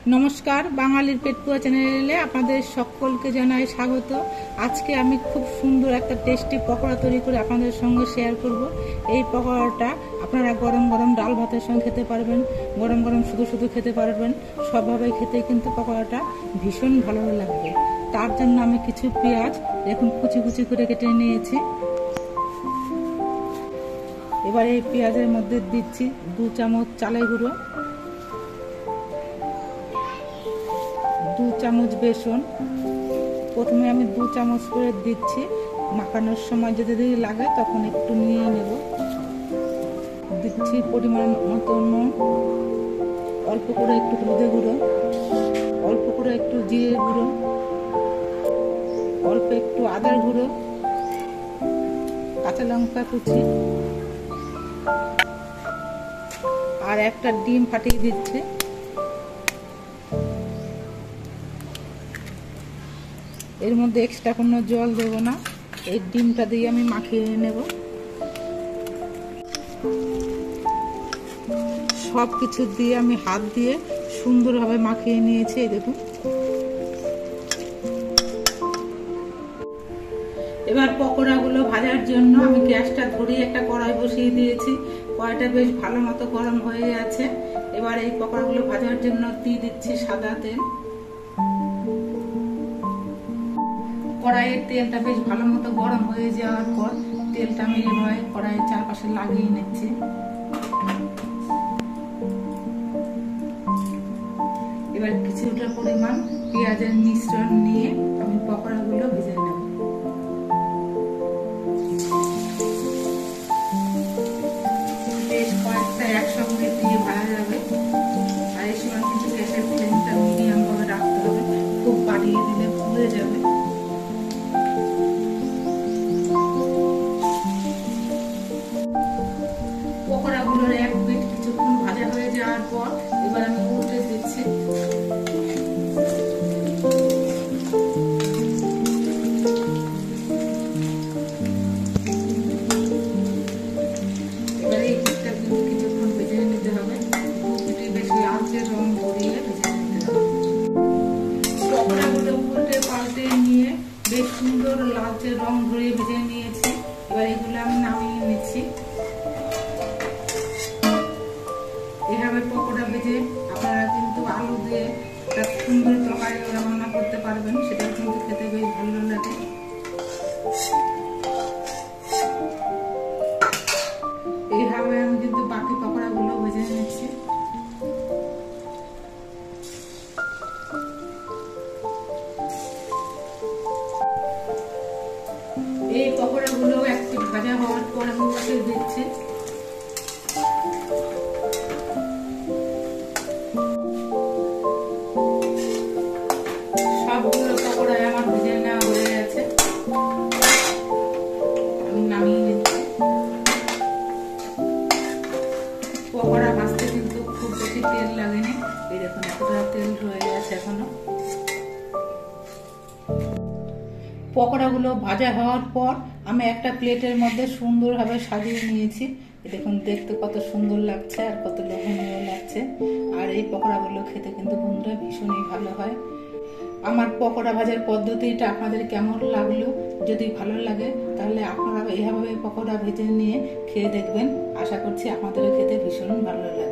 নমস্কার, বাঙালির পেটপুয়া চ্যানেলে আপনাদের সকলকে জানাই স্বাগত। আজকে আমি খুব সুন্দর একটা টেস্টি পকোড়া তৈরি করে আপনাদের সঙ্গে শেয়ার করব। এই পকোড়াটা আপনারা গরম গরম ডাল ভাতের সঙ্গে খেতে পারবেন, গরম গরম শুধু শুধু খেতে পারবেন। সবভাবে খেতে কিন্তু পকোড়াটা ভীষণ ভালো লাগবে। তার জন্য আমি কিছু পেঁয়াজ এখন কুচি কুচি করে কেটে নিয়েছি। এবার এই পেঁয়াজের মধ্যে দিচ্ছি 2 চামচ চালের গুঁড়ো, 2 চামচ বেসন। প্রথমে আমি 2 চামচ করে দিচ্ছি, মাখানোর সময় যদি লাগে তখন একটু নিয়ে নেব। দিচ্ছি পরিমাণ মতো নুন, অল্প করে একটু হলুদের গুঁড়ো, অল্প করে একটু জিরে গুঁড়ো, অল্প একটু আদার গুঁড়ো, কাঁচা লঙ্কা কুচি আর একটা ডিম ফাটিয়ে দিচ্ছে। এর মধ্যে এক্সট্রা কোনো জল দেব না, এই ডিমটা দিয়ে আমি মাখিয়ে নেব। সব কিছু দিয়ে আমি হাত দিয়ে সুন্দরভাবে মাখিয়ে নিয়েছি। এই দেখুন। এবার পকোড়াগুলো ভাজার জন্য আমি গ্যাসটা ধরিয়ে একটা কড়াই বসিয়ে দিয়েছি। কড়াইটা বেশ ভালো মতো গরম হয়ে আছে। এবার এই পকোড়াগুলো ভাজার জন্য দিয়ে দিচ্ছি সাদা তেল। কড়াইয়ের তেলটা বেশ ভালো মতো গরম হয়ে যাওয়ার পর তেলটা আমি এভাবে কড়াইয়ের চারপাশে লাগিয়ে নিচ্ছি। এবার কিছুটা পরিমাণ পেঁয়াজের মিশ্রণ নিয়ে আমি পকোড়াগুলো ভেজে নেব। বেশ কয়েকটা একসঙ্গে দিয়ে ভাজা যাবে, আর এই সময় কিন্তু গ্যাসের ফ্লেমটা মিডিয়াম ভাবে রাখতে হবে, খুব বাড়িয়ে দিলে পুড়ে যাবে। পকোড়াগুলোর এক পিঠ কিছুক্ষণ ভাজা হয়ে যাওয়ার পর এবার আমি উল্টে দিচ্ছি। এবার এই পিঠটা কিন্তু কিছুক্ষণ ভেজে নিতে হবে, পিঠে বেশ লালচে রং ধরিয়ে ভেজে নিতে হবে। পকোড়াগুলো উল্টে পাল্টে নিয়ে বেশ সুন্দর লালচে রং ধরিয়ে ভেজে নিয়েছি। এবার এগুলো আমি নামিয়ে নিচ্ছি। এভাবে পকোড়া ভেজে আপনারা কিন্তু আলু দিয়ে একটা সুন্দর তরকারি রান্না করতে পারবেন, সেটা কিন্তু খেতে বেশ ভালো লাগে। এইভাবে আমি কিন্তু বাকি পকোড়াগুলো ভেজে নিচ্ছি। এই পকোড়াগুলো একটু ভাজা হওয়ার পর আমি উল্টে দিচ্ছি। সবগুলো পকোড়ায় আমার ভেজে নেওয়া হয়ে গেছে, আমি নামিয়ে নিচ্ছি। পকোড়া ভাজতে কিন্তু খুব বেশি তেল লাগেনি, এই দেখুন এতটা তেল রয়ে গেছে এখনো। পকোড়াগুলো ভাজা হওয়ার পর আমি একটা প্লেটের মধ্যে সুন্দরভাবে সাজিয়ে নিয়েছি। দেখুন দেখতে কত সুন্দর লাগছে আর কত লোভনীয় লাগছে। আর এই পকোড়াগুলো খেতে কিন্তু বন্ধুরা ভীষণই ভালো হয়। আমার পকোড়া ভাজার পদ্ধতিটা আপনাদের কেমন লাগলো? যদি ভালো লাগে তাহলে আপনারা এইভাবে পকোড়া ভেজে নিয়ে খেয়ে দেখবেন। আশা করছি আপনাদেরও খেতে ভীষণ ভালো লাগে।